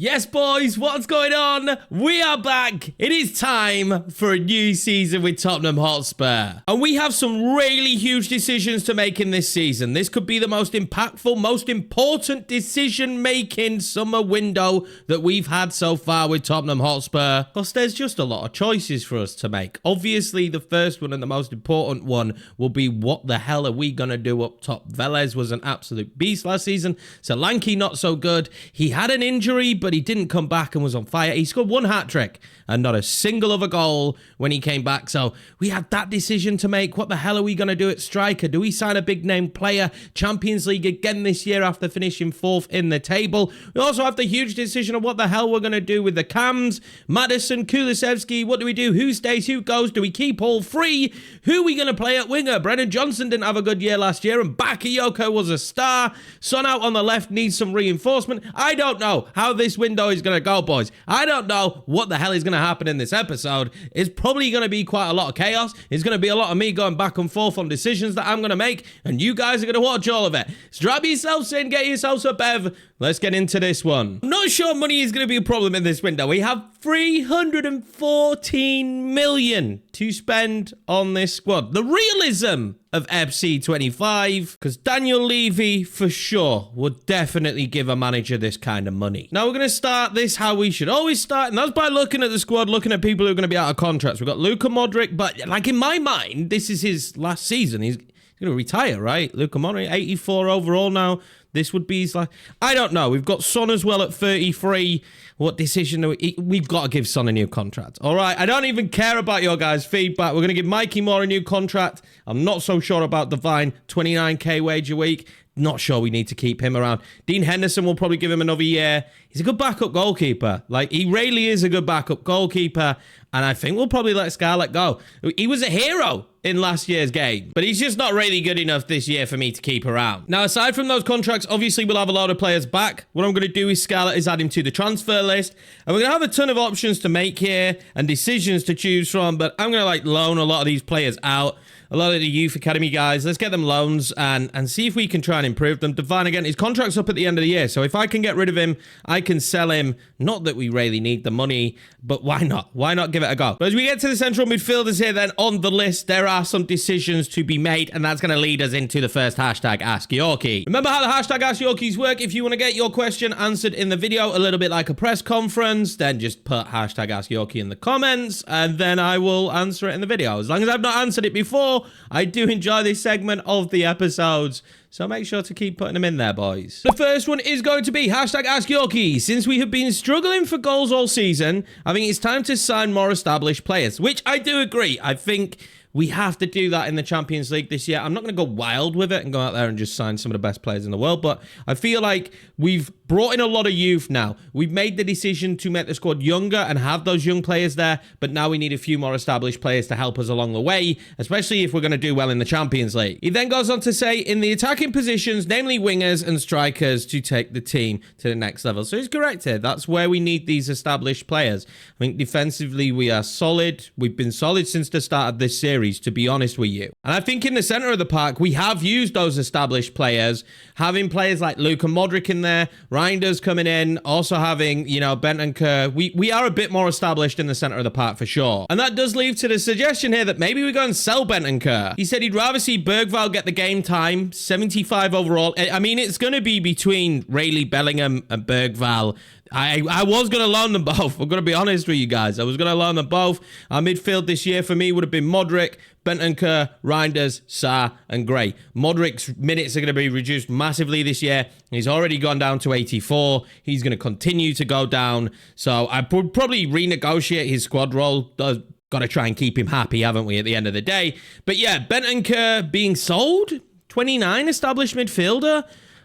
Yes, boys, what's going on? We are back. It is time for a new season with Tottenham Hotspur. And we have some really huge decisions to make in this season. This could be the most impactful, most important decision-making summer window that we've had so far with Tottenham Hotspur. Because there's just a lot of choices for us to make. Obviously, the first one and the most important one will be what the hell are we going to do up top? Velez was an absolute beast last season. Solanke not so good. He had an injury, but he didn't come back and was on fire. He scored one hat-trick and not a single other goal when he came back. So we had that decision to make. What the hell are we going to do at striker? Do we sign a big-name player? Champions League again this year after finishing 4th in the table. We also have the huge decision of what the hell we're going to do with the cams. Madison, Kulusevski, what do we do? Who stays? Who goes? Do we keep all three? Who are we going to play at winger? Brennan Johnson didn't have a good year last year, and Bakayoko was a star. Son out on the left needs some reinforcement. I don't know how this window is going to go, boys. I don't know what the hell is going to happen in this episode. It's probably going to be quite a lot of chaos. It's going to be a lot of me going back and forth on decisions that I'm going to make, and you guys are going to watch all of it. Strap yourselves in, get yourselves a bev. Let's get into this one. I'm not sure money is going to be a problem in this window. We have 314 million to spend on this squad. The realism of FC25, because Daniel Levy for sure would definitely give a manager this kind of money. Now we're going to start this how we should always start, and that's by looking at the squad, looking at people who are going to be out of contracts. We've got Luka Modric, but like in my mind, this is his last season. He's going to retire, right? Luka Modric, 84 overall now. This would be his like, I don't know. We've got Son as well at 33. What decision do we've got to give Son a new contract. All right. I don't even care about your guys' feedback. We're going to give Mikey Moore a new contract. I'm not so sure about Divine. 29k wage a week. Not sure we need to keep him around. Dean Henderson will probably give him another year. He's a good backup goalkeeper. Like, he really is a good backup goalkeeper. And I think we'll probably let Scarlett go. He was a hero in last year's game, but he's just not really good enough this year for me to keep around. Now, aside from those contracts, obviously we'll have a lot of players back. What I'm going to do with Scarlett is add him to the transfer list, and we're going to have a ton of options to make here and decisions to choose from, but I'm going to like loan a lot of these players out. A lot of the youth academy guys, let's get them loans and see if we can try and improve them. Divine, again, his contract's up at the end of the year, so if I can get rid of him, I can sell him. Not that we really need the money, but why not? Why not give it a go? But as we get to the central midfielders here, then on the list, there are some decisions to be made, and that's going to lead us into the first hashtag Ask Yorkie. Remember how the hashtag Ask Yorkies work? If you want to get your question answered in the video, a little bit like a press conference, then just put hashtag Ask Yorkie in the comments, and then I will answer it in the video. As long as I've not answered it before, I do enjoy this segment of the episodes, so make sure to keep putting them in there, boys. The first one is going to be hashtag Ask Yorkie. Since we have been struggling for goals all season, I think it's time to sign more established players, which I do agree. I think we have to do that in the Champions League this year. I'm not going to go wild with it and go out there and just sign some of the best players in the world, but I feel like we've brought in a lot of youth now. We've made the decision to make the squad younger and have those young players there, but now we need a few more established players to help us along the way, especially if we're going to do well in the Champions League. He then goes on to say, in the attacking positions, namely wingers and strikers, to take the team to the next level. So he's correct here. That's where we need these established players. I think defensively we are solid. We've been solid since the start of this series, to be honest with you. And I think in the center of the park, we have used those established players, having players like Luka Modric in there, Reinders coming in, also having, you know, Bentancur. We are a bit more established in the center of the park for sure. And that does lead to the suggestion here that maybe we go and sell Bentancur. He said he'd rather see Bergvall get the game time, 75 overall. I mean, it's going to be between Rayleigh, Bellingham and Bergvall. I was going to loan them both. I'm going to be honest with you guys. I was going to loan them both. Our midfield this year for me would have been Modric, Bentancur, Reinders, Sarr, and Gray. Modric's minutes are going to be reduced massively this year. He's already gone down to 84. He's going to continue to go down. So I would probably renegotiate his squad role. Got to try and keep him happy, haven't we, at the end of the day? But yeah, Bentancur being sold, 29 established midfielder.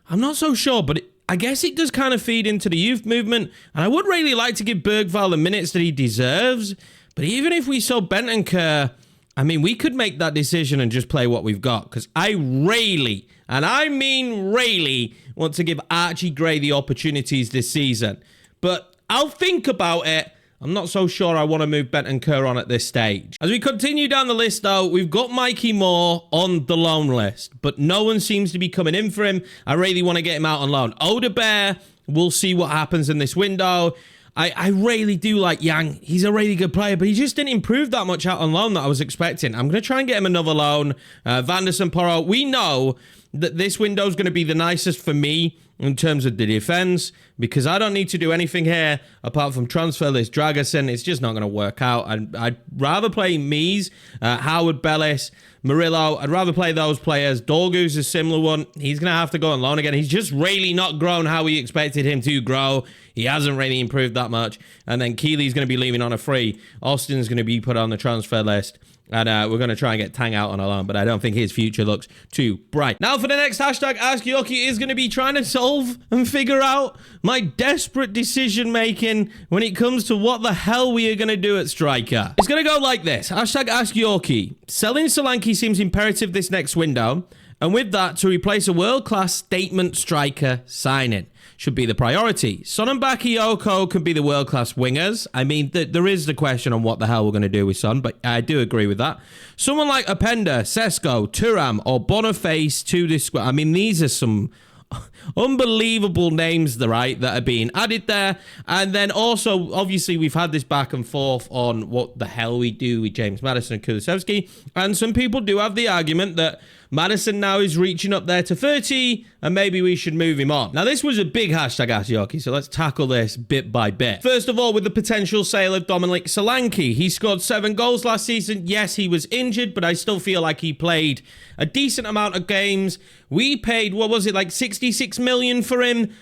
I'm not so sure, but I guess it does kind of feed into the youth movement, and I would really like to give Bergvall the minutes that he deserves, but even if we sold Bentancur, I mean, we could make that decision and just play what we've got, because I really, and I mean really, want to give Archie Gray the opportunities this season, but I'll think about it. I'm not so sure I want to move Bentancur on at this stage. As we continue down the list, though, we've got Mikey Moore on the loan list, but no one seems to be coming in for him. I really want to get him out on loan. Odebear We'll see what happens in this window. I really do like Yang. He's a really good player, but he just didn't improve that much out on loan that I was expecting. I'm going to try and get him another loan. Vanderson, Porro, we know that this window is going to be the nicest for me in terms of the defense, because I don't need to do anything here apart from transfer list Dragerson. It's just not going to work out. I'd rather play Mies, Howard Bellis, Murillo. I'd rather play those players. Dorgu's a similar one. He's going to have to go on loan again. He's just really not grown how we expected him to grow. He hasn't really improved that much. And then Keely's going to be leaving on a free. Austin's going to be put on the transfer list. And we're going to try and get Tang out on a loan, but I don't think his future looks too bright. Now for the next hashtag, Ask Yorkie is going to be trying to solve and figure out my desperate decision making when it comes to what the hell we are going to do at striker. It's going to go like this. Hashtag Ask Yorkie. Selling Solanke seems imperative this next window. And with that, to replace a world-class statement striker signing should be the priority. Son and Bakayoko can be the world-class wingers. I mean, there is the question on what the hell we're going to do with Son, but I do agree with that. Someone like Openda, Sesko, Thuram, or Boniface to this squad. I mean, these are some unbelievable names, right, that are being added there. And then also, obviously, we've had this back and forth on what the hell we do with James Maddison and Kulusevski. And some people do have the argument that Maddison now is reaching up there to 30, and maybe we should move him on. Now, this was a big hashtag, Ask Yorkie, so let's tackle this bit by bit. First of all, with the potential sale of Dominic Solanke. He scored 7 goals last season. Yes, he was injured, but I still feel like he played a decent amount of games. We paid, what was it, like 66 million for him?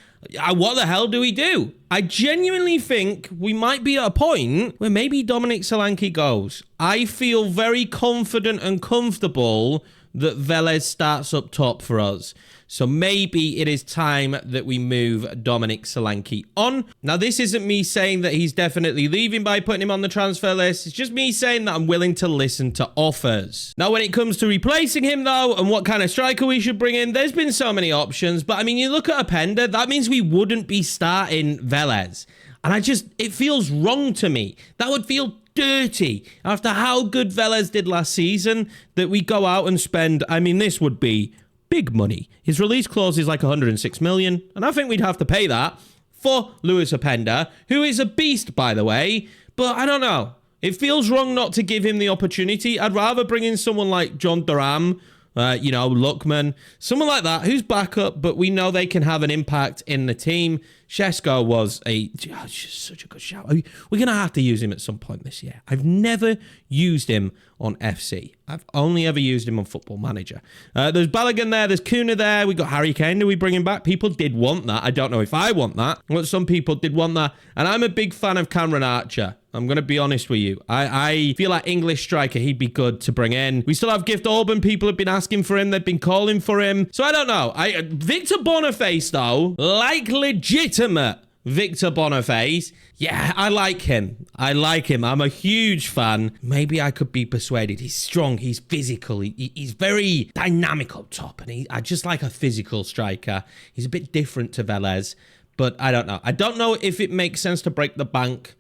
What the hell do we do? I genuinely think we might be at a point where maybe Dominic Solanke goes. I feel very confident and comfortable that Velez starts up top for us. So maybe it is time that we move Dominic Solanke on. Now, this isn't me saying that he's definitely leaving by putting him on the transfer list. It's just me saying that I'm willing to listen to offers. Now, when it comes to replacing him, though, and what kind of striker we should bring in, there's been so many options. But, I mean, you look at Openda, that means we wouldn't be starting Velez. And it feels wrong to me. That would feel dirty after how good Velez did last season, that we go out and spend, I mean, this would be big money. His release clause is like 106 million, and I think we'd have to pay that for Lewis Openda, who is a beast, by the way, but I don't know. It feels wrong not to give him the opportunity. I'd rather bring in someone like John Durham, Lookman, someone like that who's backup, but we know they can have an impact in the team. Sesko was just such a good shout. We're going to have to use him at some point this year. I've never used him on FC. I've only ever used him on Football Manager. There's Balogun there. There's Kuna there. We got Harry Kane. Do we bring him back? People did want that. I don't know if I want that, but some people did want that. And I'm a big fan of Cameron Archer. I'm going to be honest with you. I feel like English striker, he'd be good to bring in. We still have Gift Orban. People have been asking for him. They've been calling for him. So I don't know. Victor Boniface, though, like legitimate Victor Boniface. Yeah, I like him. I'm a huge fan. Maybe I could be persuaded. He's strong. He's physical. He's very dynamic up top. And I just like a physical striker. He's a bit different to Velez. But I don't know. I don't know if it makes sense to break the bank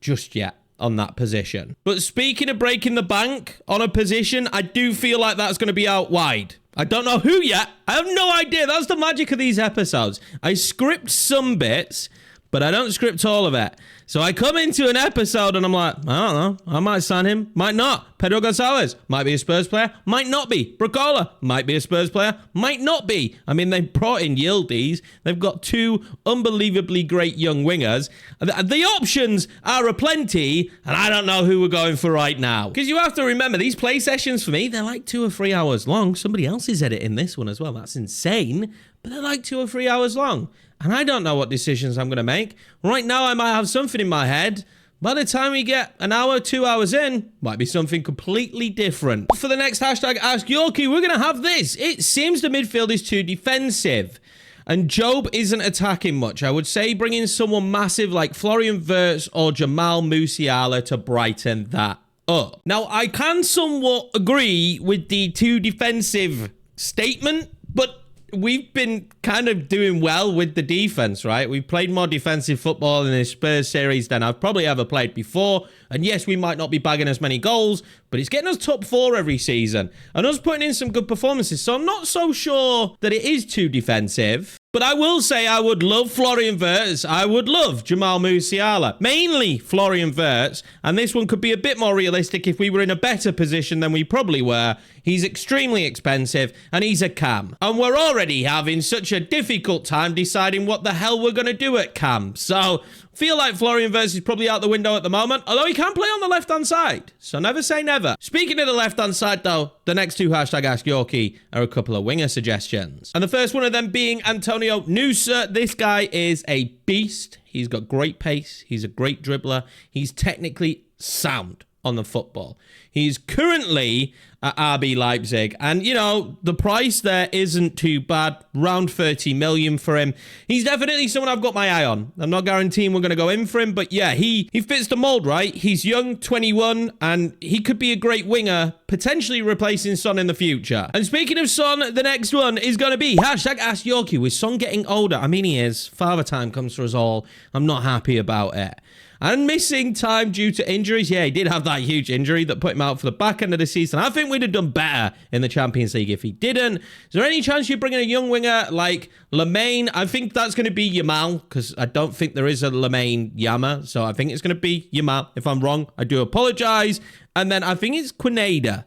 just yet on that position. But speaking of breaking the bank on a position, I do feel like that's going to be out wide. I don't know who yet. I have no idea. That's the magic of these episodes. I script some bits, but I don't script all of it. So I come into an episode and I'm like, I don't know. I might sign him. Might not. Pedro Gonzalez might be a Spurs player. Might not be. Bracola might be a Spurs player. Might not be. I mean, they brought in Yildiz. They've got 2 unbelievably great young wingers. The options are aplenty, and I don't know who we're going for right now. Because you have to remember, these play sessions for me, they're like 2 or 3 hours long. Somebody else is editing this one as well. That's insane. But they're like 2 or 3 hours long. And I don't know what decisions I'm going to make. Right now, I might have something in my head. By the time we get an hour, 2 hours in, might be something completely different. For the next hashtag, Ask Yorkie, we're going to have this. It seems the midfield is too defensive. And Job isn't attacking much. I would say bring in someone massive like Florian Wirtz or Jamal Musiala to brighten that up. Now, I can somewhat agree with the too defensive statement, but we've been kind of doing well with the defense, right? We've played more defensive football in this Spurs series than I've probably ever played before. And yes, we might not be bagging as many goals, but it's getting us top 4 every season and us putting in some good performances. So I'm not so sure that it is too defensive. But I will say I would love Florian Wirtz. I would love Jamal Musiala. Mainly Florian Wirtz. And this one could be a bit more realistic if we were in a better position than we probably were. He's extremely expensive and he's a cam. And we're already having such a difficult time deciding what the hell we're going to do at cam. So feel like Florian Wirtz is probably out the window at the moment, although he can play on the left-hand side. So never say never. Speaking of the left-hand side, though, the next two hashtag Ask Yorkie are a couple of winger suggestions. And the first one of them being Antonio Nusa. This guy is a beast. He's got great pace. He's a great dribbler. He's technically sound on the football. He's currently at RB Leipzig, and you know the price there isn't too bad, around 30 million for him. He's definitely someone I've got my eye on. I'm not guaranteeing we're going to go in for him, but yeah, he fits the mold, right? He's young, 21, and he could be a great winger, potentially replacing Son in the future. And speaking of Son, the next one is going to be hashtag Ask Yorkie. With Son getting older, I mean he is, father time comes for us all. I'm not happy about it. And missing time due to injuries. Yeah, he did have that huge injury that put him out for the back end of the season. I think we'd have done better in the Champions League if he didn't. Is there any chance you bring in a young winger like Lemane? I think that's going to be Yamal, because I don't think there is a Lemane Yama. So I think it's going to be Yamal. If I'm wrong, I do apologize. And then I think it's Quineda.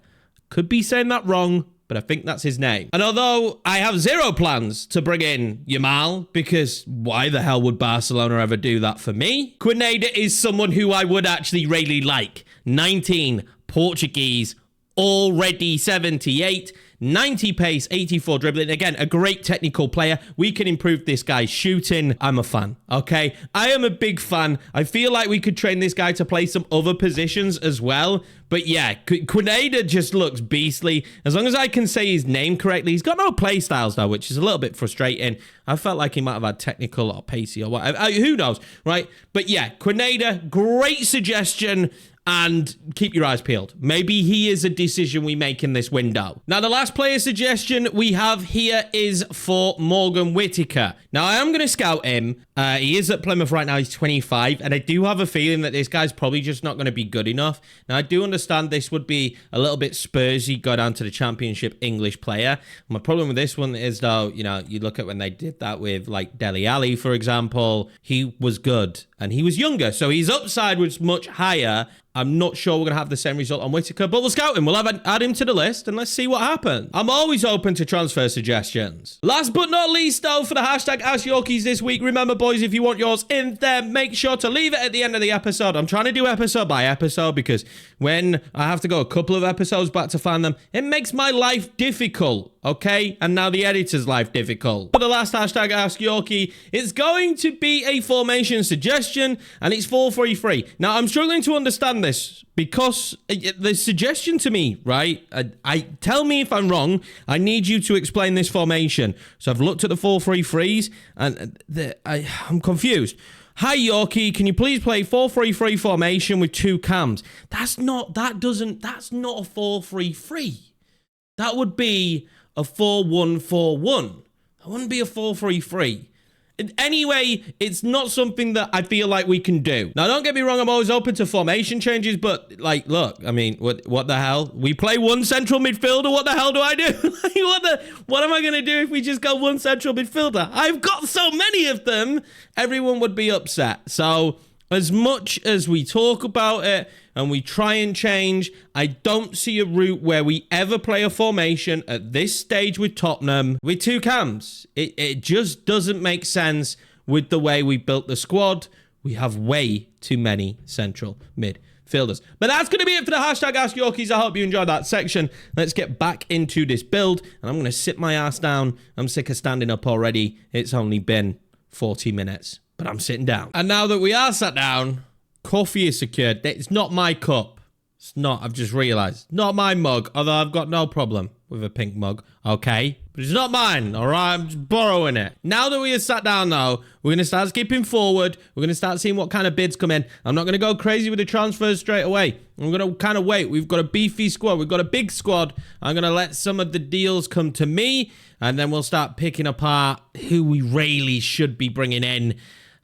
Could be saying that wrong, but I think that's his name. And although I have zero plans to bring in Yamal, because why the hell would Barcelona ever do that for me? Quineda is someone who I would actually really like. 19, Portuguese, already 78, 90 pace, 84 dribbling. Again, a great technical player. We can improve this guy's shooting. I'm a fan, okay? I am a big fan. I feel like we could train this guy to play some other positions as well. But yeah, Quineda just looks beastly. As long as I can say his name correctly. He's got no play styles though, which is a little bit frustrating. I felt like he might have had technical or pacey or whatever. Who knows, right? But yeah, Quineda, great suggestion. And keep your eyes peeled. Maybe he is a decision we make in this window. Now, the last player suggestion we have here is for Morgan Whittaker. Now, I am going to scout him. He is at Plymouth right now. He's 25. And I do have a feeling that this guy's probably just not going to be good enough. Now, I do understand this would be a little bit Spursy, go down to the Championship English player. My problem with this one is, though, you know, you look at when they did that with, like, Dele Alli, for example. He was good. And he was younger. So his upside was much higher. I'm not sure we're going to have the same result on Whittaker, but we'll scout him. We'll add him to the list and let's see what happens. I'm always open to transfer suggestions. Last but not least, though, for the hashtag Ask Yorkies this week, remember, boys, if you want yours in there, make sure to leave it at the end of the episode. I'm trying to do episode by episode because when I have to go a couple of episodes back to find them, it makes my life difficult. Okay, and now the editor's life difficult. For the last hashtag Ask Yorkie, it's going to be a formation suggestion, and it's 4-3-3. Now, I'm struggling to understand this because the suggestion to me, right? I tell me if I'm wrong. I need you to explain this formation. So I've looked at the 4-3-3s, and I'm confused. Hi Yorkie, can you please play 4-3-3 formation with two cams? That's not a 4-3-3. That would be a 4-1-4-1. That wouldn't be a 4-3-3. Anyway, it's not something that I feel like we can do. Now, don't get me wrong, I'm always open to formation changes, but, like, look, I mean, what the hell? We play one central midfielder, what the hell do I do? What am I going to do if we just go one central midfielder? I've got so many of them, everyone would be upset. So, as much as we talk about it and we try and change, I don't see a route where we ever play a formation at this stage with Tottenham with two cams. It just doesn't make sense with the way we built the squad. We have way too many central midfielders. But that's going to be it for the hashtag Ask Yorkies. I hope you enjoyed that section. Let's get back into this build. And I'm going to sit my ass down. I'm sick of standing up already. It's only been 40 minutes. But I'm sitting down. And now that we are sat down, coffee is secured. It's not my cup. It's not, I've just realized. Not my mug, although I've got no problem with a pink mug, okay? But it's not mine, all right? I'm just borrowing it. Now that we are sat down, though, we're going to start skipping forward. We're going to start seeing what kind of bids come in. I'm not going to go crazy with the transfers straight away. I'm going to kind of wait. We've got a beefy squad. We've got a big squad. I'm going to let some of the deals come to me, and then we'll start picking apart who we really should be bringing in.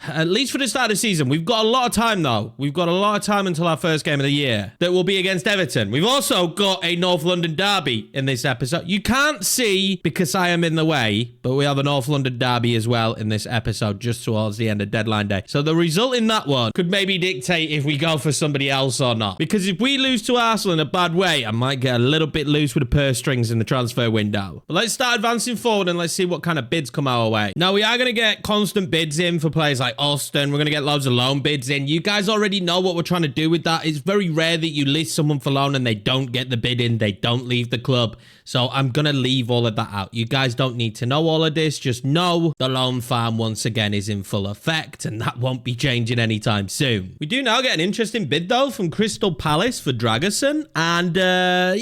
at least for the start of the season. We've got a lot of time, though. We've got a lot of time until our first game of the year that will be against Everton. We've also got a North London derby in this episode. You can't see because I am in the way, but we have a North London derby as well in this episode just towards the end of deadline day. So the result in that one could maybe dictate if we go for somebody else or not. Because if we lose to Arsenal in a bad way, I might get a little bit loose with the purse strings in the transfer window. But let's start advancing forward and let's see what kind of bids come our way. Now, we are going to get constant bids in for players like Austin. We're going to get loads of loan bids in. You guys already know what we're trying to do with that. It's very rare that you list someone for loan and they don't get the bid in. They don't leave the club. So I'm going to leave all of that out. You guys don't need to know all of this. Just know the loan farm once again is in full effect and that won't be changing anytime soon. We do now get an interesting bid though from Crystal Palace for Dragerson. And yeah,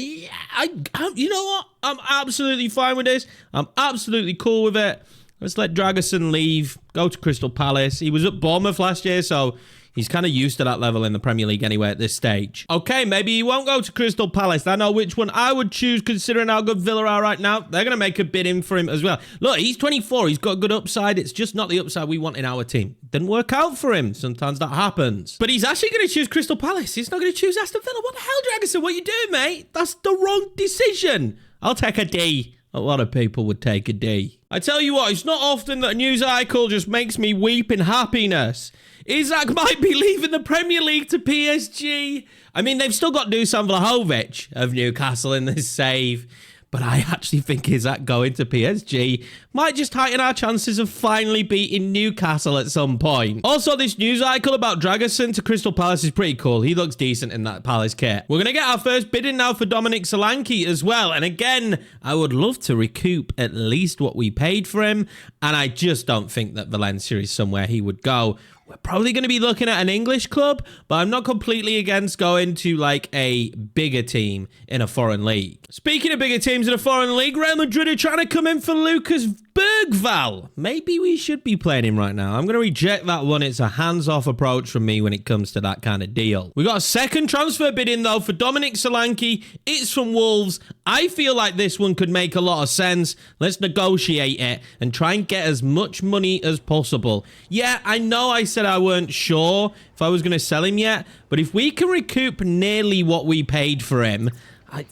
you know what? I'm absolutely fine with this. I'm absolutely cool with it. Let's let Dragerson leave, go to Crystal Palace. He was at Bournemouth last year, so he's kind of used to that level in the Premier League anyway at this stage. Okay, maybe he won't go to Crystal Palace. I know which one I would choose considering how good Villa are right now. They're going to make a bid in for him as well. Look, he's 24. He's got a good upside. It's just not the upside we want in our team. Didn't work out for him. Sometimes that happens. But he's actually going to choose Crystal Palace. He's not going to choose Aston Villa. What the hell, Dragerson? What are you doing, mate? That's the wrong decision. I'll take a D. A lot of people would take a D. I tell you what, it's not often that a news article just makes me weep in happiness. Isak might be leaving the Premier League to PSG. I mean, they've still got Dusan Vlahovic of Newcastle in this save. But I actually think Isak going to PSG might just heighten our chances of finally beating Newcastle at some point. Also, this news article about Dragerson to Crystal Palace is pretty cool. He looks decent in that Palace kit. We're going to get our first bid in now for Dominic Solanke as well. And again, I would love to recoup at least what we paid for him. And I just don't think that Valencia is somewhere he would go. We're probably going to be looking at an English club, but I'm not completely against going to like a bigger team in a foreign league. Speaking of bigger teams in a foreign league, Real Madrid are trying to come in for Lucas Bergvall. Maybe we should be playing him right now. I'm going to reject that one. It's a hands-off approach from me when it comes to that kind of deal. We got a second transfer bid in though for Dominic Solanke. It's from Wolves. I feel like this one could make a lot of sense. Let's negotiate it and try and get as much money as possible. Yeah, I know I said I weren't sure if I was going to sell him yet, but if we can recoup nearly what we paid for him,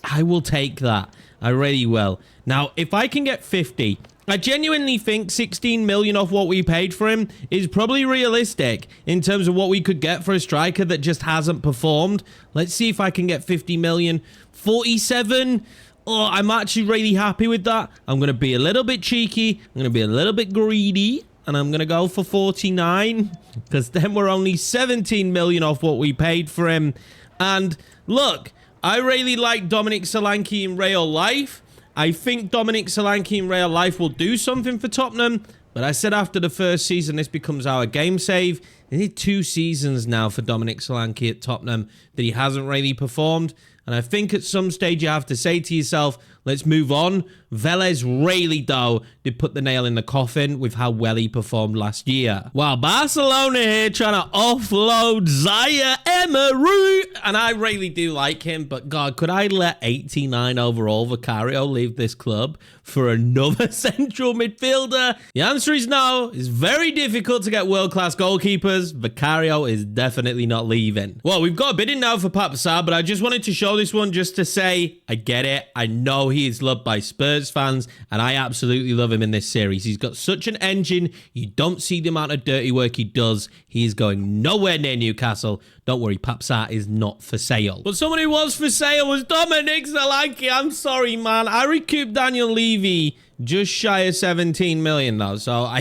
I will take that. I really will. Now, if I can get 50, I genuinely think 16 million off what we paid for him is probably realistic in terms of what we could get for a striker that just hasn't performed. Let's see if I can get 50 million. 47. Oh, I'm actually really happy with that. I'm going to be a little bit cheeky. I'm going to be a little bit greedy. And I'm going to go for 49 because then we're only 17 million off what we paid for him. And look, I really like Dominic Solanke in real life. I think Dominic Solanke in real life will do something for Tottenham. But I said after the first season, this becomes our game save. It is 2 seasons now for Dominic Solanke at Tottenham that he hasn't really performed. And I think at some stage you have to say to yourself, let's move on. Vélez really, though, did put the nail in the coffin with how well he performed last year. While Barcelona here trying to offload Zaire Emery. And I really do like him, but God, could I let 89 overall Vicario leave this club for another central midfielder? The answer is no. It's very difficult to get world-class goalkeepers. Vicario is definitely not leaving. Well, we've got a bid in now for Papsar, but I just wanted to show this one just to say, I get it. I know he is loved by Spurs fans, and I absolutely love him in this series. He's got such an engine. You don't see the amount of dirty work he does. He is going nowhere near Newcastle. Don't worry, Papsar is not for sale. But someone who was for sale was Dominic Solanke. I'm sorry, man. I recouped Daniel Levy just shy of 17 million, though. So,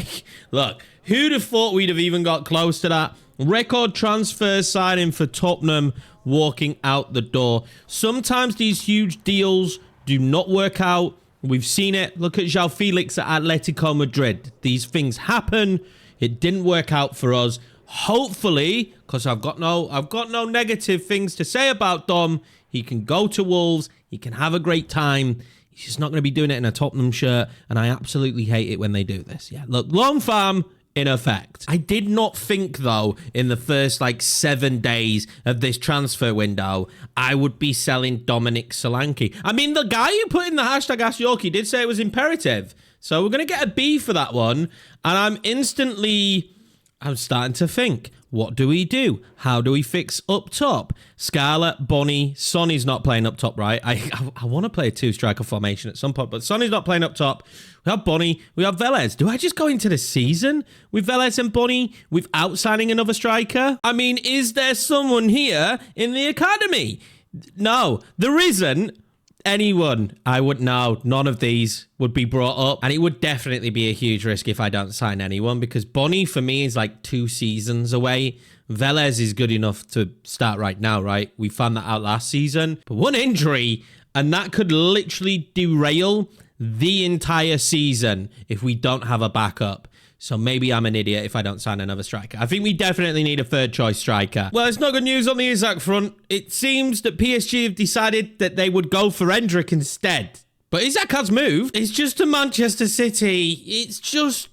look, who'd have thought we'd have even got close to that? Record transfer signing for Tottenham walking out the door. Sometimes these huge deals do not work out. We've seen it. Look at João Felix at Atletico Madrid. These things happen. It didn't work out for us. Hopefully, because I've got no negative things to say about Dom, he can go to Wolves. He can have a great time. He's just not going to be doing it in a Tottenham shirt. And I absolutely hate it when they do this. Yeah, look, long farm in effect. I did not think, though, in the first, 7 days of this transfer window, I would be selling Dominic Solanke. I mean, the guy who put in the hashtag #AskYorkie did say it was imperative. So we're going to get a B for that one. And I'm instantly I'm starting to think, what do we do? How do we fix up top? Scarlett, Bonnie, Sonny's not playing up top, right? I want to play a two-striker formation at some point, but Sonny's not playing up top. We have Bonnie, we have Velez. Do I just go into the season with Velez and Bonnie without signing another striker? I mean, is there someone here in the academy? No, there isn't. Anyone, I would know. None of these would be brought up. And it would definitely be a huge risk if I don't sign anyone, because Bonnie, for me, is like 2 seasons away. Velez is good enough to start right now, right? We found that out last season. But one injury, and that could literally derail the entire season if we don't have a backup. So maybe I'm an idiot if I don't sign another striker. I think we definitely need a third choice striker. Well, it's not good news on the Isak front. It seems that PSG have decided that they would go for Endrick instead. But Isak has moved. It's just to Manchester City. It's just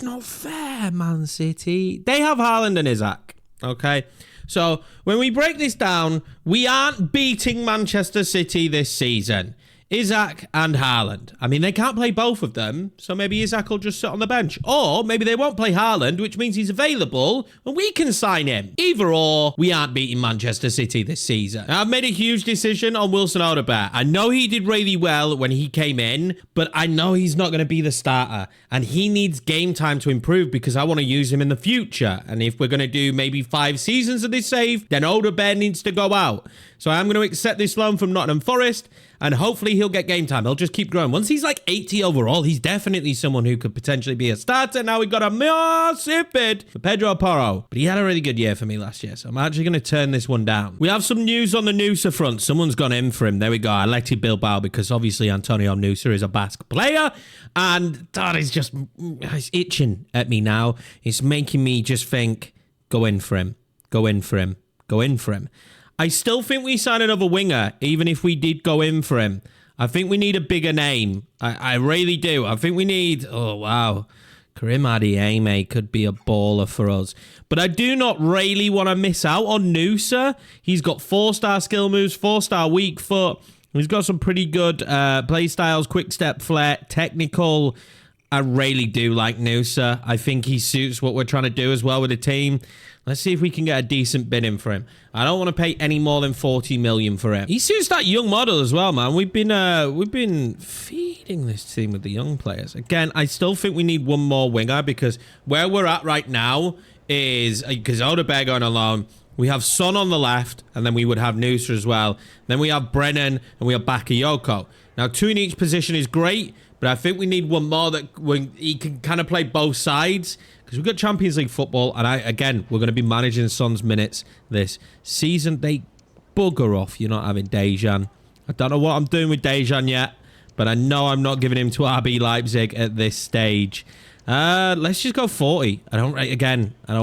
not fair, Man City. They have Haaland and Isak, okay? So when we break this down, we aren't beating Manchester City this season. Isak and Haaland. I mean, they can't play both of them, so maybe Isak will just sit on the bench. Or maybe they won't play Haaland, which means he's available, and we can sign him. Either or, we aren't beating Manchester City this season. Now, I've made a huge decision on Wilson Odobert. I know he did really well when he came in, but I know he's not going to be the starter, and he needs game time to improve because I want to use him in the future. And if we're going to do maybe 5 seasons of this save, then Odobert needs to go out. So I'm going to accept this loan from Nottingham Forest, and hopefully he'll get game time. He'll just keep growing. Once he's like 80 overall, he's definitely someone who could potentially be a starter. Now we've got a massive bid for Pedro Porro. But he had a really good year for me last year, so I'm actually going to turn this one down. We have some news on the Nusa front. Someone's gone in for him. There we go. Athletic Bilbao, because obviously Antonio Nusa is a Basque player. And that is just, it's itching at me now. It's making me just think, go in for him. Go in for him. Go in for him. I still think we sign another winger, even if we did go in for him. I think we need a bigger name. I really do. I think we need... Oh, wow. Karim Adeyemi could be a baller for us. But I do not really want to miss out on Nusa. He's got 4-star skill moves, 4-star weak foot. He's got some pretty good play styles, quick step flair, technical. I really do like Nusa. I think he suits what we're trying to do as well with the team. Let's see if we can get a decent bid in for him. I don't want to pay any more than 40 million for him. He suits that young model as well, man. We've been feeding this team with the young players. Again, I still think we need one more winger, because where we're at right now is, because Odobert going on loan, we have Son on the left, and then we would have Nusa as well. Then we have Brennan, and we have Bakayoko. Now, 2 in each position is great, but I think we need one more that he can kind of play both sides. Because we've got Champions League football, and again, we're going to be managing Son's minutes this season. They bugger off. You're not having Dejan. I don't know what I'm doing with Dejan yet, but I know I'm not giving him to RB Leipzig at this stage. Let's just go 40. I don't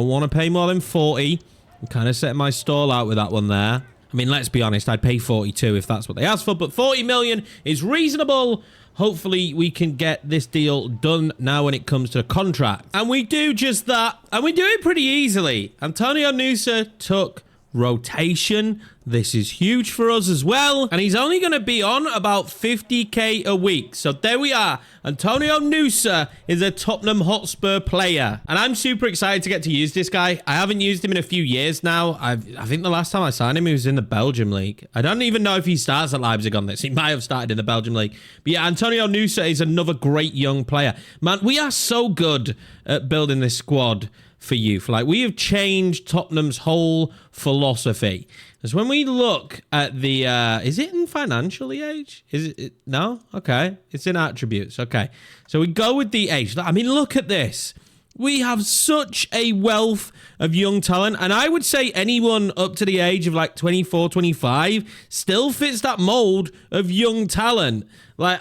want to pay more than 40. I'm kind of setting my stall out with that one there. I mean, let's be honest, I'd pay 42 if that's what they asked for, but 40 million is reasonable. Hopefully, we can get this deal done now when it comes to contract. And we do just that. And we do it pretty easily. Antonio Nusa took rotation. This is huge for us as well. And he's only going to be on about 50k a week. So there we are. Antonio Nusa is a Tottenham Hotspur player. And I'm super excited to get to use this guy. I haven't used him in a few years now. I think the last time I signed him, he was in the Belgium League. I don't even know if he starts at Leipzig on this. He might have started in the Belgium League. But yeah, Antonio Nusa is another great young player. Man, we are so good at building this squad for youth. Like, we have changed Tottenham's whole philosophy. Because when we look at the, is it in financial age? Is it? No? Okay. It's in attributes. Okay. So we go with the age. I mean, look at this. We have such a wealth of young talent. And I would say anyone up to the age of like 24, 25 still fits that mold of young talent. Like,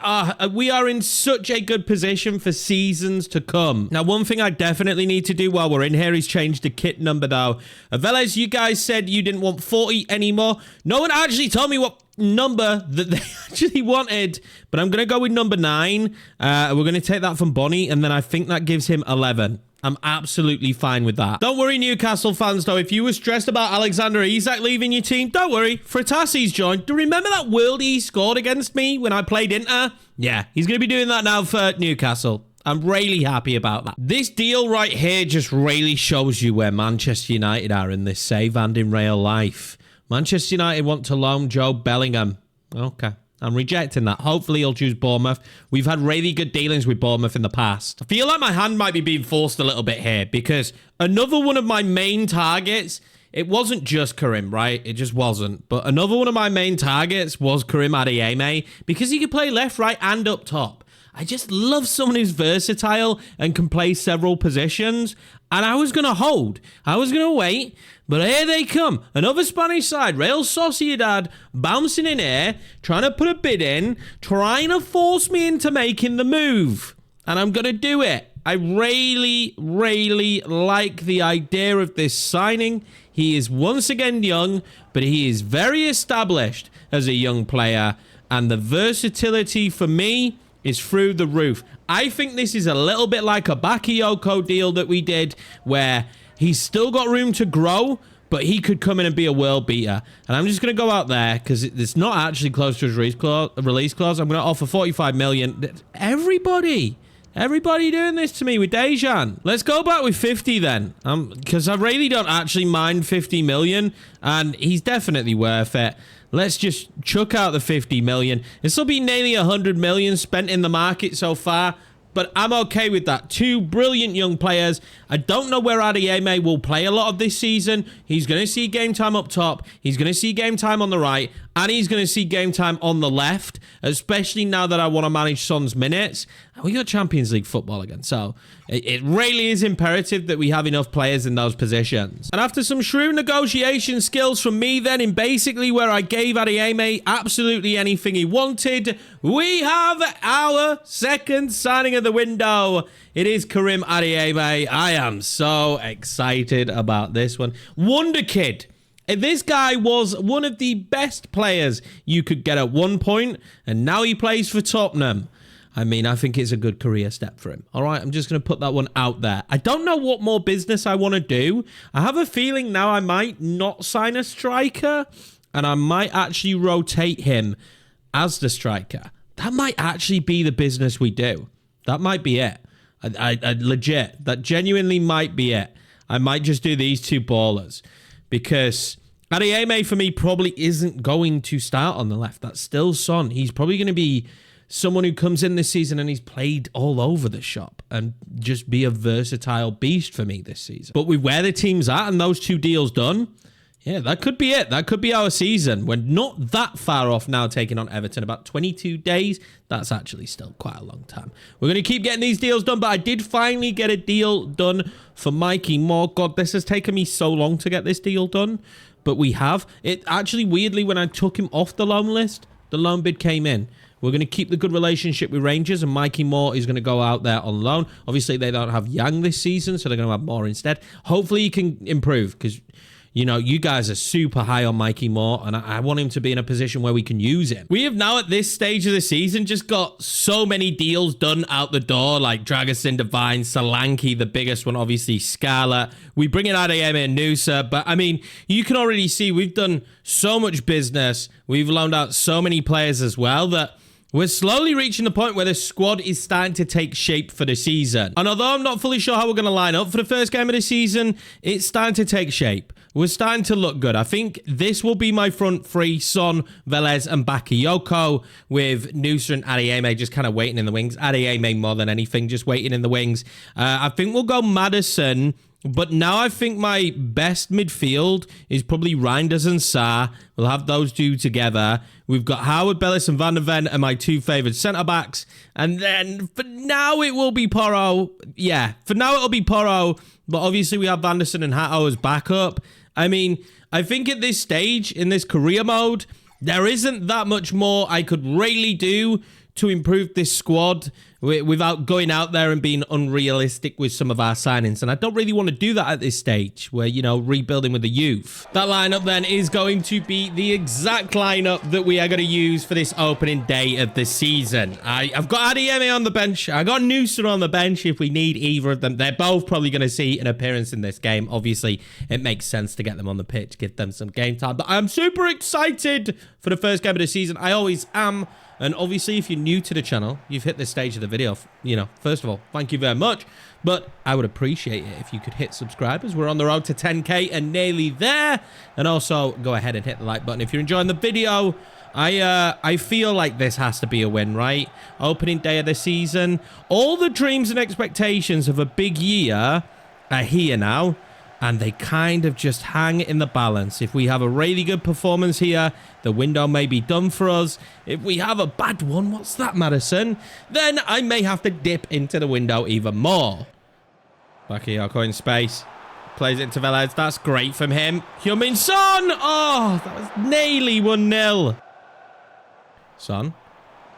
we are in such a good position for seasons to come. Now, one thing I definitely need to do while we're in here is change the kit number, though. Velez, you guys said you didn't want 40 anymore. No one actually told me what number that they actually wanted, but I'm going to go with number 9. We're going to take that from Bonnie, and then I think that gives him 11. I'm absolutely fine with that. Don't worry, Newcastle fans, though. If you were stressed about Alexander Isak leaving your team, don't worry. Fratassi's joined. Do you remember that world he scored against me when I played Inter? Yeah, he's going to be doing that now for Newcastle. I'm really happy about that. This deal right here just really shows you where Manchester United are in this save and in real life. Manchester United want to loan Joe Bellingham. Okay. I'm rejecting that. Hopefully he'll choose Bournemouth. We've had really good dealings with Bournemouth in the past. I feel like my hand might be being forced a little bit here because another one of my main targets, it wasn't just Karim, right? It just wasn't. But another one of my main targets was Karim Adeyemi because he could play left, right, and up top. I just love someone who's versatile and can play several positions. And I was going to hold. I was going to wait. But here they come. Another Spanish side. Real Sociedad bouncing in here. Trying to put a bid in. Trying to force me into making the move. And I'm going to do it. I really, really like the idea of this signing. He is once again young. But he is very established as a young player. And the versatility for me is through the roof. I think this is a little bit like a Bakayoko deal that we did where he's still got room to grow, but he could come in and be a world beater. And I'm just going to go out there because it's not actually close to his release clause. I'm going to offer 45 million. Everybody doing this to me with Dejan. Let's go back with 50 then. Because I really don't actually mind 50 million. And he's definitely worth it. Let's just chuck out the 50 million. This will be nearly 100 million spent in the market so far. But I'm okay with that. Two brilliant young players. I don't know where Adeyemi will play a lot of this season. He's going to see game time up top. He's going to see game time on the right. And he's going to see game time on the left. Especially now that I want to manage Son's minutes. We got Champions League football again. So it really is imperative that we have enough players in those positions. And after some shrewd negotiation skills from me then in basically where I gave Adeyemi absolutely anything he wanted, we have our second signing of the window. It is Karim Adeyemi. I am so excited about this one. Wonderkid. This guy was one of the best players you could get at one point, and now he plays for Tottenham. I mean, I think it's a good career step for him. All right, I'm just going to put that one out there. I don't know what more business I want to do. I have a feeling now I might not sign a striker, and I might actually rotate him as the striker. That might actually be the business we do. That might be it. I legit, that genuinely might be it. I might just do these two ballers because Adeyemi for me probably isn't going to start on the left. That's still Son. He's probably going to be someone who comes in this season and he's played all over the shop and just be a versatile beast for me this season. But with where the team's at and those two deals done, yeah, that could be it. That could be our season. We're not that far off now taking on Everton. About 22 days. That's actually still quite a long time. We're going to keep getting these deals done, but I did finally get a deal done for Mikey Moore. God, this has taken me so long to get this deal done, but we have. It actually, weirdly, when I took him off the loan list, the loan bid came in. We're going to keep the good relationship with Rangers, and Mikey Moore is going to go out there on loan. Obviously, they don't have Yang this season, so they're going to have Moore instead. Hopefully, he can improve because, you know, you guys are super high on Mikey Moore, and I want him to be in a position where we can use him. We have now, at this stage of the season, just got so many deals done out the door, like Dragusin Divine, Solanke, the biggest one, obviously, Scarlett. We bring in Adeyemi and Nusa, but, I mean, you can already see we've done so much business. We've loaned out so many players as well that we're slowly reaching the point where the squad is starting to take shape for the season. And although I'm not fully sure how we're going to line up for the first game of the season, it's starting to take shape. We're starting to look good. I think this will be my front three, Son, Velez, and Bakayoko, with Nusa and Adeyemi just kind of waiting in the wings. Adeyemi more than anything, just waiting in the wings. I think we'll go Maddison, but now I think my best midfield is probably Reinders and Sarr. We'll have those two together. We've got Howard, Bellis, and Van der Ven are my two favoured centre-backs. And then for now it will be Porro. Yeah, for now it'll be Porro. But obviously we have Vanderson and Hatto as backup. I mean, I think at this stage, in this career mode, there isn't that much more I could really do to improve this squad without going out there and being unrealistic with some of our signings. And I don't really want to do that at this stage where, you know, rebuilding with the youth. That lineup then is going to be the exact lineup that we are going to use for this opening day of the season. I've got Adeyemi on the bench. I got Nusa on the bench if we need either of them. They're both probably going to see an appearance in this game. Obviously, it makes sense to get them on the pitch, give them some game time. But I'm super excited for the first game of the season. I always am. And obviously, if you're new to the channel, you've hit this stage of the video, you know, first of all, thank you very much. But I would appreciate it if you could hit subscribers. We're on the road to 10K and nearly there. And also go ahead and hit the like button if you're enjoying the video. I feel like this has to be a win, right? Opening day of the season. All the dreams and expectations of a big year are here now. And they kind of just hang in the balance. If we have a really good performance here, the window may be done for us. If we have a bad one, what's that, Madison? Then I may have to dip into the window even more. Bakayoko in space. Plays it to Velez. That's great from him. Heung-min Son! Oh, that was nearly 1-0. Son.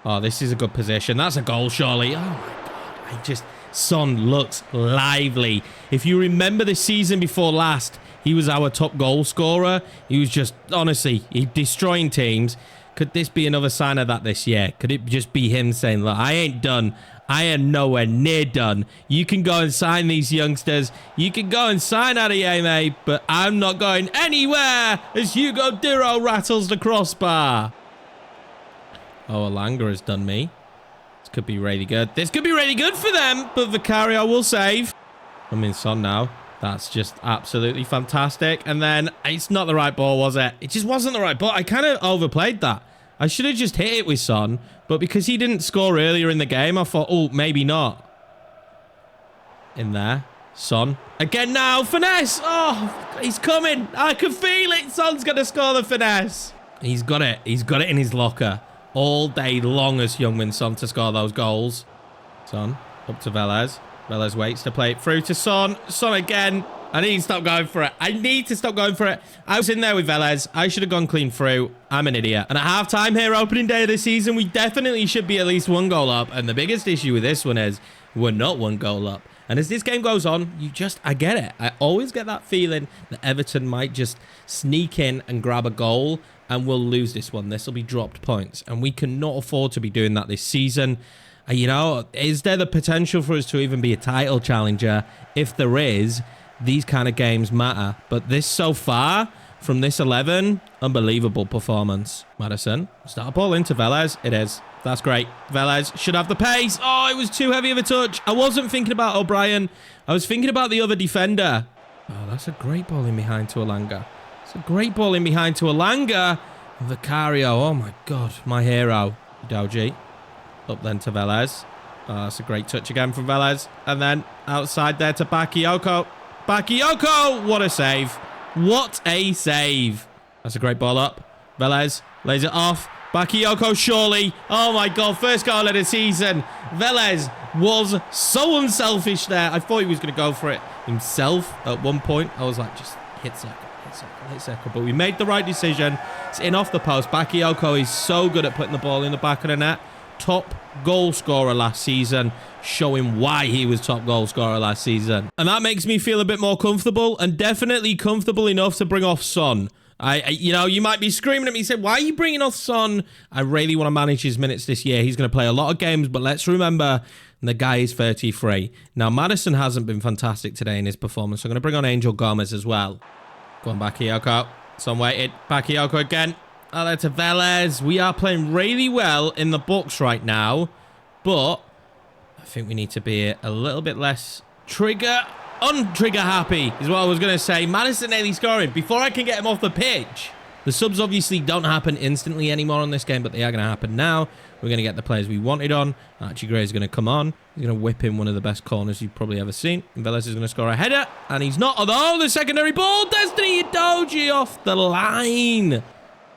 Oh, this is a good position. That's a goal, surely. Oh, my God. Son looks lively. If you remember the season before last, he was our top goal scorer. He was just, honestly, he's destroying teams. Could this be another sign of that this year? Could it just be him saying, look, I ain't done. I am nowhere near done. You can go and sign these youngsters. You can go and sign Adeyemi, but I'm not going anywhere as Hugo Duro rattles the crossbar. Oh, Alanga has done me. This could be really good. This could be really good for them, but Vicario will save. I'm in Son now. That's just absolutely fantastic. And then it's not the right ball, was it? It just wasn't the right ball. I kind of overplayed that. I should have just hit it with Son, but because he didn't score earlier in the game, I thought, oh, maybe not. In there. Son. Again now. Finesse. Oh, he's coming. I can feel it. Son's going to score the finesse. He's got it. He's got it in his locker. All day long as Heung-min Son to score those goals. Son, up to Velez. Velez waits to play it through to Son. Son again. I need to stop going for it. I need to stop going for it. I was in there with Velez. I should have gone clean through. I'm an idiot. And at half-time here, opening day of the season, we definitely should be at least 1 goal up. And the biggest issue with this one is we're not 1 goal up. And as this game goes on, I get it. I always get that feeling that Everton might just sneak in and grab a goal and we'll lose this one. This will be dropped points. And we cannot afford to be doing that this season. You know, is there the potential for us to even be a title challenger? If there is, these kind of games matter. But this so far, from this 11, unbelievable performance. Madison, start a ball into Velez. It is. That's great. Velez should have the pace. Oh, it was too heavy of a touch. I wasn't thinking about O'Brien. I was thinking about the other defender. Oh, that's a great ball in behind to Alanga. It's a great ball in behind to Alanga. Vicario. Oh, my God. My hero. Doji. Up then to Velez. Oh, that's a great touch again from Velez. And then outside there to Bakayoko. Bakayoko! What a save. What a save. That's a great ball up. Velez lays it off. Bakayoko surely. Oh my God, first goal of the season. Velez was so unselfish there. I thought he was going to go for it himself at one point. I was like, just hit circle, hit circle, hit circle. But we made the right decision. It's in off the post. Bakayoko is so good at putting the ball in the back of the net. Top goal scorer last season, showing why he was top goal scorer last season. And that makes me feel a bit more comfortable, and definitely comfortable enough to bring off Son. You know, you might be screaming at me, saying, why are you bringing off Son? I really want to manage his minutes this year. He's going to play a lot of games, but let's remember, the guy is 33. Now, Madison hasn't been fantastic today in his performance, so I'm going to bring on Angel Gomez as well. Go on, Bakayoko. Son waited. Bakayoko again. Oh, that's a Velez. We are playing really well in the books right now, but I think we need to be a little bit less untrigger happy is what I was going to say. Madison nearly scoring before I can get him off the pitch. The subs obviously don't happen instantly anymore on this game, but they are going to happen now. We're going to get the players we wanted on. Archie Gray is going to come on. He's going to whip in one of the best corners you've probably ever seen. And Velez is going to score a header, and he's not. Although the secondary ball, Destiny Doji off the line.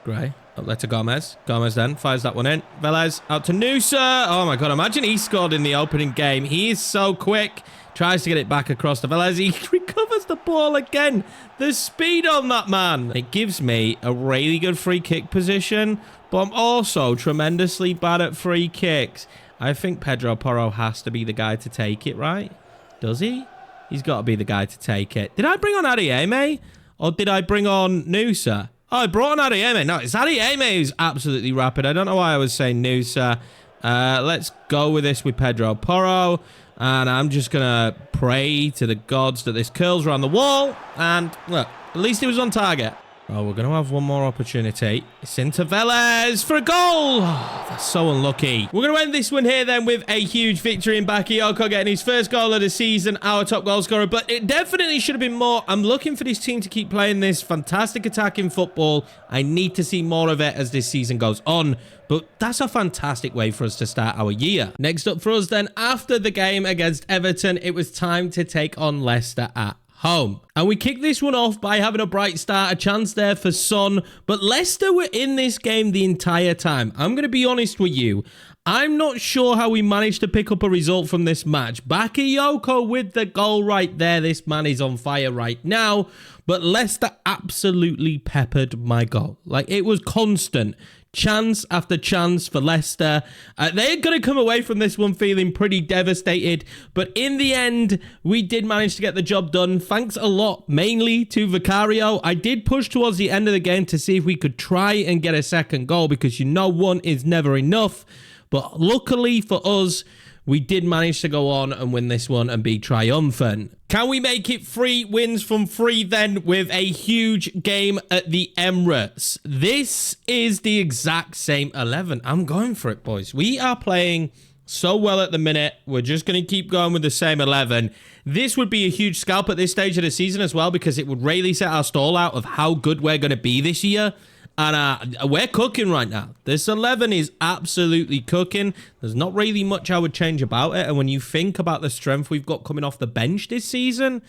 Gray, up there to Gomez. Gomez then fires that one in. Velez out to Nusa. Oh my God, imagine he scored in the opening game. He is so quick. Tries to get it back across to Velez. He recovers the ball again. The speed on that man. It gives me a really good free kick position, but I'm also tremendously bad at free kicks. I think Pedro Porro has to be the guy to take it, right? Does he? He's got to be the guy to take it. Did I bring on Adeyemi? Or did I bring on Nusa? Oh, I brought on Adeyemi. No, it's Adeyemi who's absolutely rapid. I don't know why I was saying Nusa. Let's go with this with Pedro Porro. And I'm just going to pray to the gods that this curls around the wall. And look, at least it was on target. Oh, we're going to have one more opportunity. It's into Velez for a goal. Oh, that's so unlucky. We're going to end this one here then with a huge victory in Bakayoko getting his first goal of the season, our top goal scorer. But it definitely should have been more. I'm looking for this team to keep playing this fantastic attacking football. I need to see more of it as this season goes on. But that's a fantastic way for us to start our year. Next up for us then, after the game against Everton, it was time to take on Leicester at home. And we kicked this one off by having a bright start, a chance there for Son, but Leicester were in this game the entire time. I'm going to be honest with you. I'm not sure how we managed to pick up a result from this match. Bakayoko with the goal right there. This man is on fire right now. But Leicester absolutely peppered my goal. Like, it was constant. Chance after chance for Leicester. They're going to come away from this one feeling pretty devastated. But in the end, we did manage to get the job done. Thanks a lot, mainly to Vicario. I did push towards the end of the game to see if we could try and get a second goal because you know one is never enough. But luckily for us, we did manage to go on and win this one and be triumphant. Can we make it 3 wins from 3 then with a huge game at the Emirates? This is the exact same 11. I'm going for it, boys. We are playing so well at the minute. We're just going to keep going with the same 11. This would be a huge scalp at this stage of the season as well because it would really set our stall out of how good we're going to be this year. And we're cooking right now. This 11 is absolutely cooking. There's not really much I would change about it. And when you think about the strength we've got coming off the bench this season,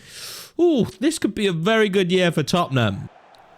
ooh, this could be a very good year for Tottenham.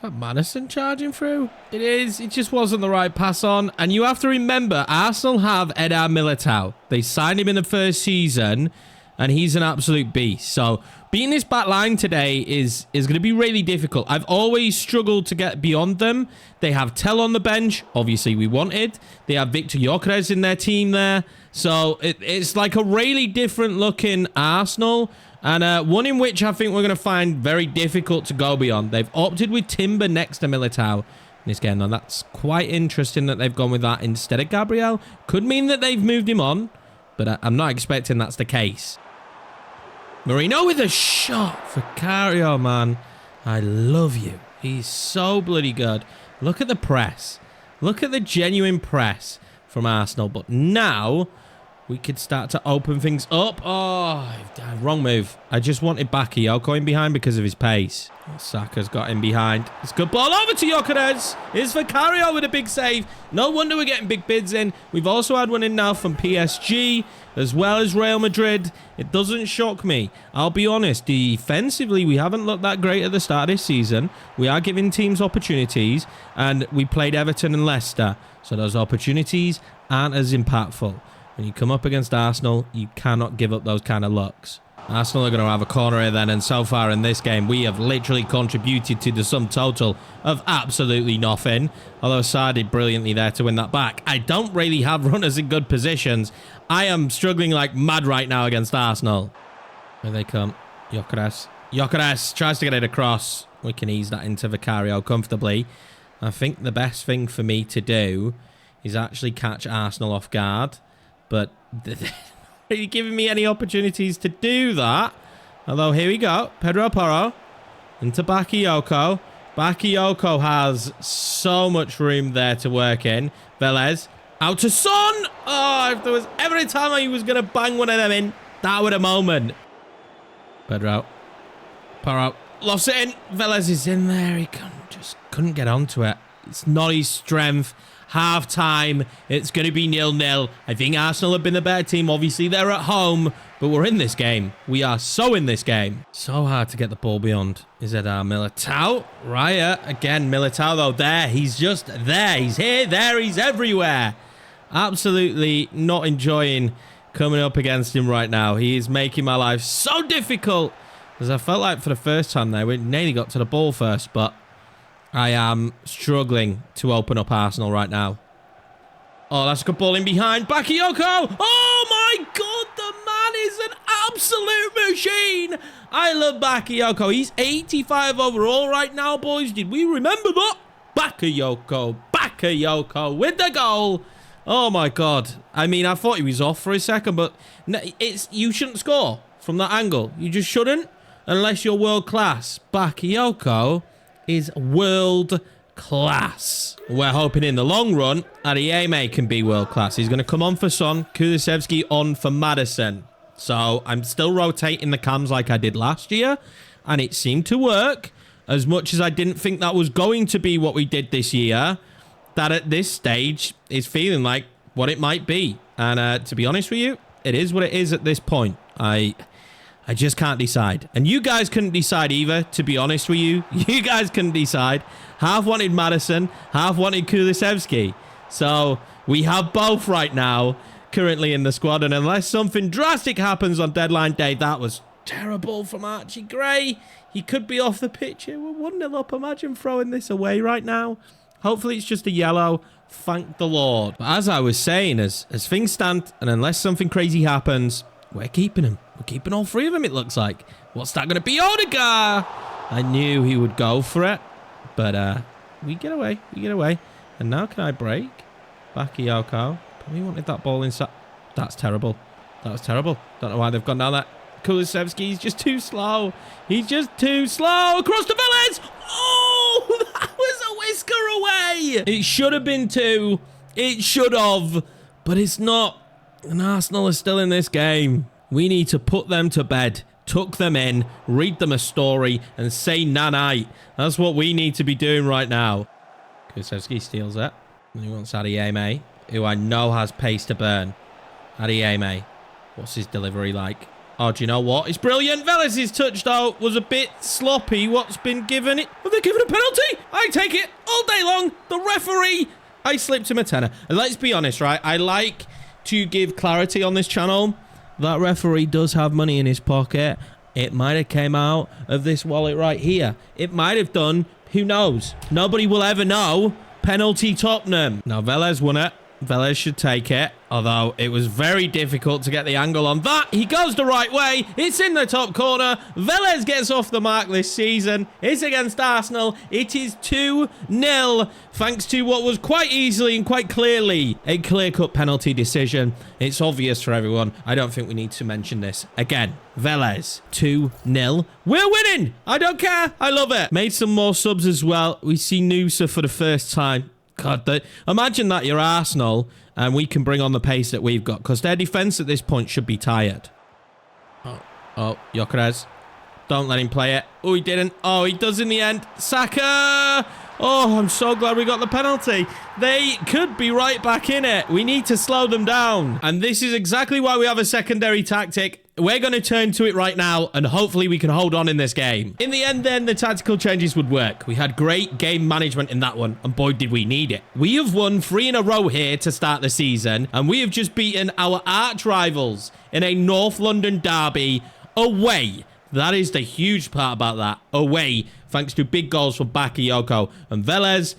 That Madison charging through? It is. It just wasn't the right pass on. And you have to remember, Arsenal have Adeyemi Militao. They signed him in the first season, and he's an absolute beast. So beating this back line today is going to be really difficult. I've always struggled to get beyond them. They have Tell on the bench. Obviously, we wanted. They have Victor Yorkiemann in their team there. So it's like a really different looking Arsenal. And one in which I think we're going to find very difficult to go beyond. They've opted with Timber next to Militao in this game. Now, that's quite interesting that they've gone with that instead of Gabriel. Could mean that they've moved him on. But I'm not expecting that's the case. Marino with a shot. Vicario, man. I love you. He's so bloody good. Look at the press. Look at the genuine press from Arsenal. But now we could start to open things up. Oh, wrong move. I just wanted Bakayoko in behind because of his pace. Saka's got in behind. It's a good ball over to Yorkiemann. It's Vicario with a big save. No wonder we're getting big bids in. We've also had one in now from PSG as well as Real Madrid. It doesn't shock me. I'll be honest, defensively, we haven't looked that great at the start of this season. We are giving teams opportunities, and we played Everton and Leicester, so those opportunities aren't as impactful. When you come up against Arsenal, you cannot give up those kind of looks. Arsenal are going to have a corner here then, and so far in this game, we have literally contributed to the sum total of absolutely nothing. Although Sarr did brilliantly there to win that back. I don't really have runners in good positions. I am struggling like mad right now against Arsenal. Here they come. Yorkiemann tries to get it across. We can ease that into Vicario comfortably. I think the best thing for me to do is actually catch Arsenal off guard. But are you giving me any opportunities to do that? Although, here we go. Pedro Porro into Bakayoko. Bakayoko has so much room there to work in. Velez out to Son. Oh, if there was ever a time he was going to bang one of them in, that would a moment. Pedro Porro lost it in. Velez is in there. He just couldn't get onto it. It's not his strength. Half time, it's going to be 0-0. I think Arsenal have been the better team. Obviously, they're at home, but we're in this game. We are so in this game. So hard to get the ball beyond. Is it Militao? Raya. Again, Militao, though, there. He's just there. He's here, there, he's everywhere. Absolutely not enjoying coming up against him right now. He is making my life so difficult. As I felt like for the first time there, we nearly got to the ball first, but I am struggling to open up Arsenal right now. Oh, that's a good ball in behind. Bakayoko! Oh my God, the man is an absolute machine! I love Bakayoko. He's 85 overall right now, boys. Did we remember that? Bakayoko with the goal. Oh my God. I mean, I thought he was off for a second, but you shouldn't score from that angle. You just shouldn't, unless you're world class. Bakayoko is world class. We're hoping in the long run, Adeyemi can be world class. He's going to come on for Son, Kulusevski on for Maddison. So I'm still rotating the cams like I did last year, and it seemed to work. As much as I didn't think that was going to be what we did this year, that at this stage is feeling like what it might be. And to be honest with you, it is what it is at this point. I just can't decide. And you guys couldn't decide either, to be honest with you. You guys couldn't decide. Half wanted Maddison, half wanted Kulusevski. So we have both right now currently in the squad. And unless something drastic happens on deadline day, that was terrible from Archie Gray. He could be off the pitch here. We're 1-0 up. Imagine throwing this away right now. Hopefully it's just a yellow. Thank the Lord. But as I was saying, as things stand, and unless something crazy happens, we're keeping him. We're keeping all three of them, it looks like. What's that going to be? Odegaard! I knew he would go for it. But we get away. We get away. And now can I break? Bakayoko. But we wanted that ball inside. That's terrible. That was terrible. Don't know why they've gone down that. Kulusevski's just too slow. He's just too slow. Across to Velez. Oh, that was a whisker away. It should have been 2. It should have. But it's not. And Arsenal are still in this game. We need to put them to bed. Tuck them in. Read them a story. And say nanite. That's what we need to be doing right now. Kulusevski steals it. And he wants Adeyemi, who I know has pace to burn. Adeyemi. What's his delivery like? Oh, do you know what? It's brilliant. Velez's touch, though, was a bit sloppy. What's been given it? Have they given a penalty? I take it all day long. The referee. I slipped him a tenner. And let's be honest, right? I like to give clarity on this channel. That referee does have money in his pocket. It might have came out of this wallet right here. It might have done. Who knows? Nobody will ever know. Penalty Tottenham. Now, Velez won it. Velez should take it, although it was very difficult to get the angle on that. He goes the right way. It's in the top corner. Velez gets off the mark this season. It's against Arsenal. It is 2-0, thanks to what was quite easily and quite clearly a clear-cut penalty decision. It's obvious for everyone. I don't think we need to mention this. Again, Velez, 2-0. We're winning. I don't care. I love it. Made some more subs as well. We see Nusa for the first time. God, imagine that you're Arsenal and we can bring on the pace that we've got, because their defence at this point should be tired. Oh, Yorkiemann. Don't let him play it. Oh, he didn't. Oh, he does in the end. Saka! Oh, I'm so glad we got the penalty. They could be right back in it. We need to slow them down. And this is exactly why we have a secondary tactic. We're going to turn to it right now, and hopefully we can hold on in this game. In the end, then, the tactical changes would work. We had great game management in that one, and boy, did we need it. We have won 3 in a row here to start the season, and we have just beaten our arch rivals in a North London derby away. That is the huge part about that. Away, thanks to big goals from Bakayoko and Velez.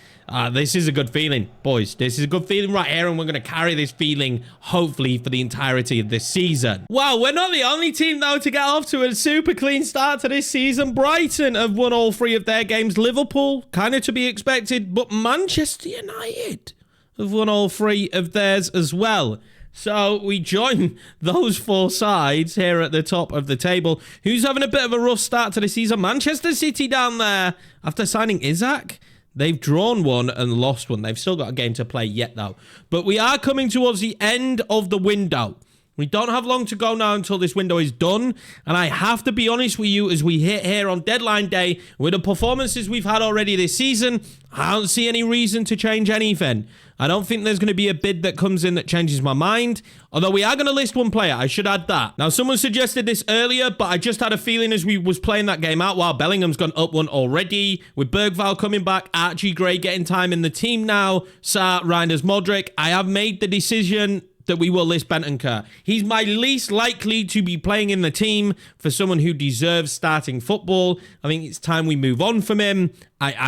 This is a good feeling, boys. This is a good feeling right here, and we're going to carry this feeling, hopefully, for the entirety of this season. Wow, we're not the only team, though, to get off to a super clean start to this season. Brighton have won all 3 of their games. Liverpool, kind of to be expected, but Manchester United have won all 3 of theirs as well. So we join those 4 sides here at the top of the table. Who's having a bit of a rough start to the season? Manchester City down there after signing Isaac. They've drawn 1 and lost 1. They've still got a game to play yet, though. But we are coming towards the end of the window. We don't have long to go now until this window is done. And I have to be honest with you, as we hit here on deadline day, with the performances we've had already this season, I don't see any reason to change anything. I don't think there's going to be a bid that comes in that changes my mind. Although we are going to list 1 player. I should add that. Now, someone suggested this earlier, but I just had a feeling as we was playing that game out, while Bellingham's gone up 1 already. With Bergvall coming back, Archie Gray getting time in the team now, Sarr, Reinders, Modric. I have made the decision that we will list Bentancur. He's my least likely to be playing in the team for someone who deserves starting football. I think it's time we move on from him.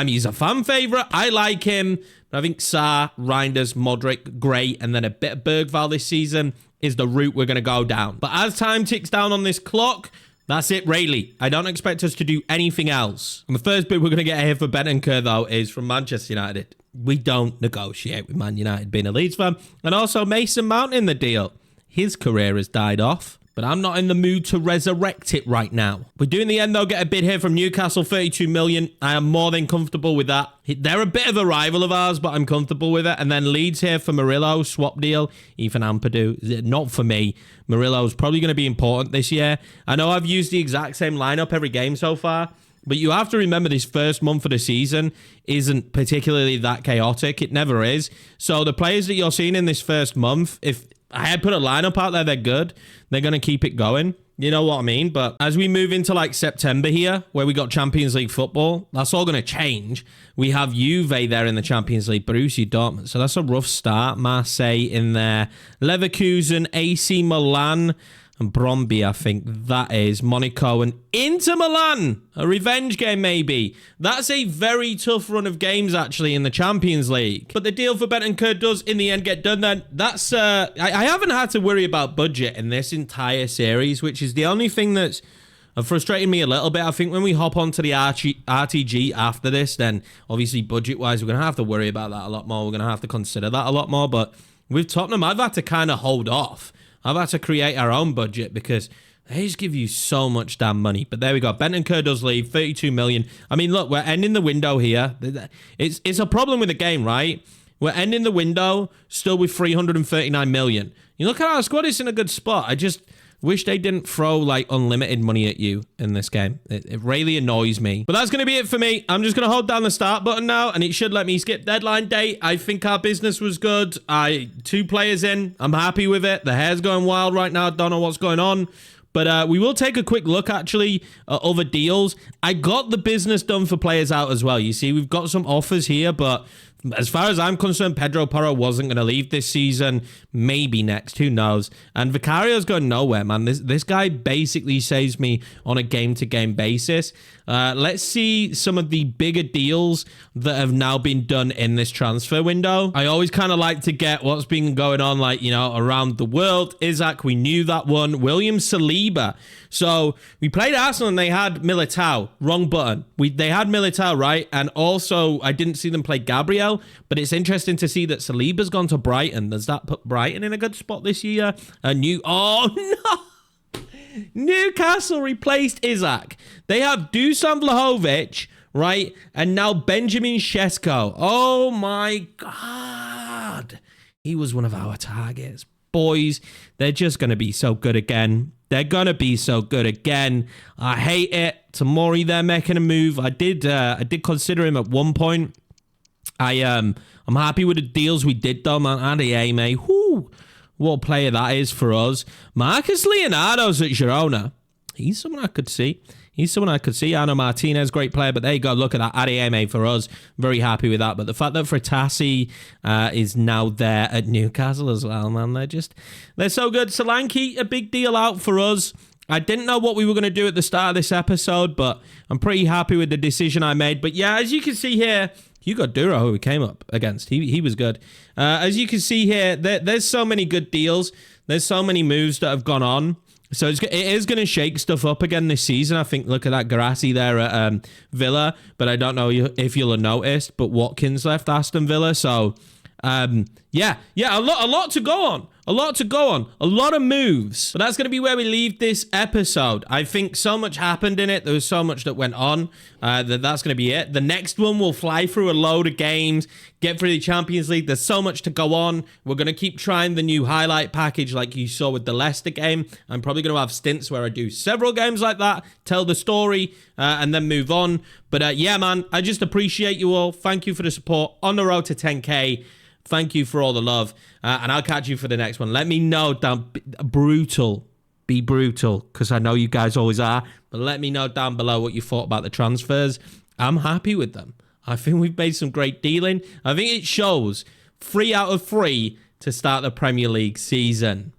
He's a fan favourite. I like him. But I think Sarr, Reinders, Modric, Gray, and then a bit of Bergvall this season is the route we're going to go down. But as time ticks down on this clock, that's it, really. I don't expect us to do anything else. And the first bid we're going to get here for Bentancur, though, is from Manchester United. We don't negotiate with Man United being a Leeds fan. And also Mason Mount in the deal. His career has died off. but I'm not in the mood to resurrect it right now. We do in the end, though, get a bid here from Newcastle, 32 million. I am more than comfortable with that. They're a bit of a rival of ours, but I'm comfortable with it. And then Leeds here for Murillo, swap deal. Ethan Ampadu, not for me. Murillo's probably going to be important this year. I know I've used the exact same lineup every game so far, but you have to remember this first month of the season isn't particularly that chaotic. It never is. So the players that you're seeing in this first month, if I had put a lineup out there, they're good. They're going to keep it going. You know what I mean? But as we move into like September here, where we got Champions League football, that's all going to change. We have Juve there in the Champions League, Borussia Dortmund. So that's a rough start. Marseille in there. Leverkusen, AC Milan, and Brøndby, I think that is. Monaco and Inter Milan. A revenge game, maybe. That's a very tough run of games, actually, in the Champions League. But the deal for Bentancur does, in the end, get done then. That's, I haven't had to worry about budget in this entire series, which is the only thing that's frustrating me a little bit. I think when we hop onto the RTG after this, then obviously budget-wise, we're going to have to worry about that a lot more. We're going to have to consider that a lot more. But with Tottenham, I've had to kind of hold off. I've had to create our own budget because they just give you so much damn money. But there we go. Bentancur does leave, 32 million. I mean, look, we're ending the window here. It's a problem with the game, right? We're ending the window still with 339 million. You look at our squad, it's in a good spot. I just wish they didn't throw like unlimited money at you in this game. It really annoys me. But that's going to be it for me. I'm just going to hold down the start button now and it should let me skip deadline day. I think our business was good. 2 players in. I'm happy with it. The hair's going wild right now. Don't know what's going on. But we will take a quick look, actually, at other deals. I got the business done for players out as well. You see, we've got some offers here, but as far as I'm concerned, Pedro Porro wasn't going to leave this season. Maybe next, who knows? And Vicario's going nowhere, man. This guy basically saves me on a game-to-game basis. Let's see some of the bigger deals that have now been done in this transfer window. I always kind of like to get what's been going on, like, you know, around the world. Isaac, we knew that one. William Saliba. So we played Arsenal and they had Militao. Wrong button. They had Militao, right? And also, I didn't see them play Gabriel, but it's interesting to see that Saliba's gone to Brighton. Does that put Brighton in a good spot this year? Oh, no! Newcastle replaced Isaac. They have Dusan Vlahovic, right? And now Benjamin Sesko. Oh, my God. He was one of our targets. Boys, they're just going to be so good again. They're going to be so good again. I hate it. Tomori, they're making a move. I did consider him at one point. I'm happy with the deals we did, though, man. Adeyemi, whoo, what a player that is for us. Marcus Leonardo's at Girona. He's someone I could see. Ano Martinez, great player, but there you go. Look at that. Adeyemi for us. Very happy with that. But the fact that Fratasi is now there at Newcastle as well, man. They're so good. Solanke, a big deal out for us. I didn't know what we were going to do at the start of this episode, but I'm pretty happy with the decision I made. But yeah, as you can see here, Hugo Duro, who we came up against, he was good. As you can see here, there's so many good deals. There's so many moves that have gone on. So it is going to shake stuff up again this season. I think, look at that Garassi there at Villa, but I don't know if you'll have noticed, but Watkins left Aston Villa. So, yeah, a lot to go on. A lot of moves. But that's going to be where we leave this episode. I think so much happened in it. There was so much that went on. That's going to be it. The next one will fly through a load of games, get through the Champions League. There's so much to go on. We're going to keep trying the new highlight package like you saw with the Leicester game. I'm probably going to have stints where I do several games like that, tell the story, and then move on. But yeah, man, I just appreciate you all. Thank you for the support on the road to 10K. Thank you for all the love, and I'll catch you for the next one. Let me know down, be brutal, because I know you guys always are, but let me know down below what you thought about the transfers. I'm happy with them. I think we've made some great dealing. I think it shows 3 out of 3 to start the Premier League season.